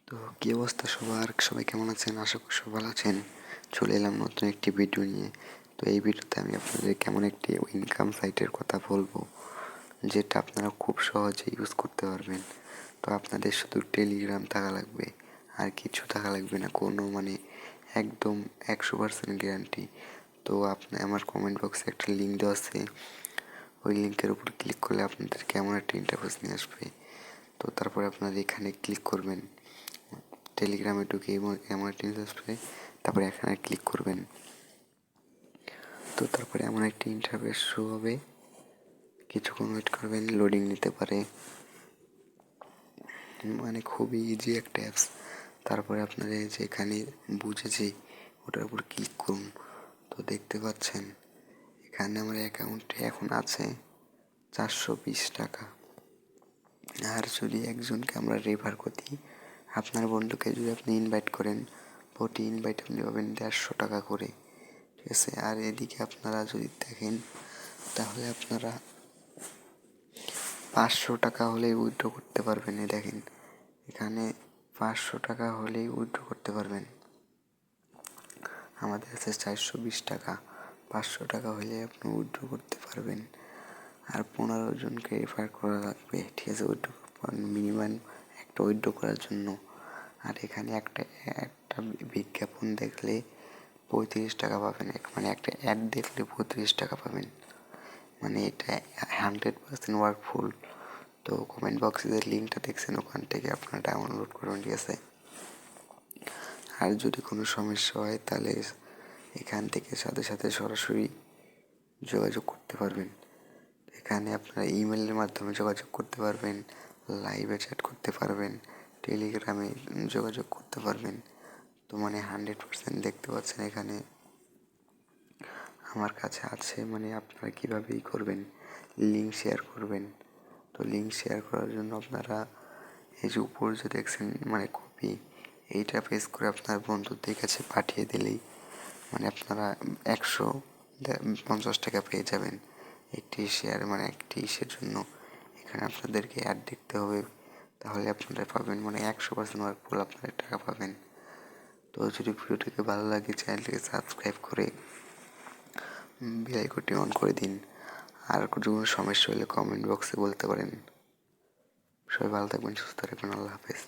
তো কি অবস্থা সবার, সবাই কেমন আছেন? আশা করি সবাই ভালো আছেন। চলে এলাম নতুন একটি ভিডিও নিয়ে। তো এই ভিডিওতে আমি আপনাদের কেমন একটি ইনকাম সাইটের কথা বলবো, যেটা আপনারা খুব সহজে ইউজ করতে পারবেন। তো আপনাদের শুধু টেলিগ্রাম থাকা লাগবে, আর কিছু থাকা লাগবে না, কোনো একদম 100% গ্যারান্টি। তো আপনি আমার কমেন্ট বক্সে একটা লিঙ্ক দেওয়া আছে, ওই লিঙ্কের উপর ক্লিক করলে আপনাদের কেমন একটা ইন্টারফেস নিয়ে আসবে। তো তারপরে আপনারা এখানে ক্লিক করবেন, টেলিগ্রামে ঢুকে এমন একটি ইন্টারফেস আসবে, তারপরে এখানে ক্লিক করবেন। তো তারপরে এমন একটি ইন্টারফেস শো হবে, কিছুক্ষণ ওয়েট করবেন, লোডিং নিতে পারে, খুবই ইজি একটা অ্যাপস। তারপরে আপনারা যেখানে বুঝেছি ওটার উপর ক্লিক করুন। তো দেখতে পাচ্ছেন এখানে আমার অ্যাকাউন্টে এখন আছে 420 টাকা। আর যদি একজনকে আমরা রেফার করি, আপনার বন্ধুকে যদি আপনি ইনভাইট করেন, প্রতি ইনভাইট আপনি পাবেন 150 টাকা করে, ঠিক আছে। আর এদিকে আপনারা যদি দেখেন, তাহলে আপনারা 500 টাকা হলেই উইথড্র করতে পারবেন। দেখেন এখানে 500 টাকা হলেই উইথড্র করতে পারবেন। আমাদের আছে 420 টাকা, 500 টাকা হলে আপনি উইথড্র করতে পারবেন। আর 15 জনকে রেফার করা লাগবে, ঠিক আছে, উইথড্র মিনিমাম একটা উইথড্র করার জন্য। আর এখানে একটা একটা বিজ্ঞাপন দেখলে 35 টাকা পাবেন, একটা অ্যাড দেখলে 35 টাকা পাবেন। এটা 100% ওয়ার্কফুল। তো কমেন্ট বক্সে যে লিঙ্কটা দেখছেন ওখান থেকে আপনারা ডাউনলোড করুন, ঠিক আছে। আর যদি কোনো সমস্যা হয় তাহলে এখান থেকে সাথে সাথে সরাসরি যোগাযোগ করতে পারবেন। এখানে আপনারা ইমেলের মাধ্যমে যোগাযোগ করতে পারবেন, লাইভে চ্যাট করতে পারবেন, টেলিগ্রামে যোগাযোগ করতে পারবেন। তো 100% দেখতে পাচ্ছেন এখানে আমার কাছে আছে। আপনারা কীভাবেই করবেন, লিঙ্ক শেয়ার করবেন। তো লিঙ্ক শেয়ার করার জন্য আপনারা এই যে উপর যে দেখছেন কপি, এইটা পেস্ট করে আপনার বন্ধুদের কাছে পাঠিয়ে দিলেই আপনারা 150 টাকা পেয়ে যাবেন একটি শেয়ার, একটি ইসের জন্য। এখানে আপনাদেরকে অ্যাড দেখতে হবে, তাহলে আপনারা পাবেন 100% ওয়ার্কফুল, আপনারা টাকা পাবেন। তো যদি ভিডিওটিকে ভালো লাগে চ্যানেলটিকে সাবস্ক্রাইব করে বেল আইকনটি অন করে দিন। আর কোনো সমস্যা হলে কমেন্ট বক্সে বলতে পারেন। সবাই ভালো থাকবেন, সুস্থ থাকবেন, আল্লাহ হাফেজ।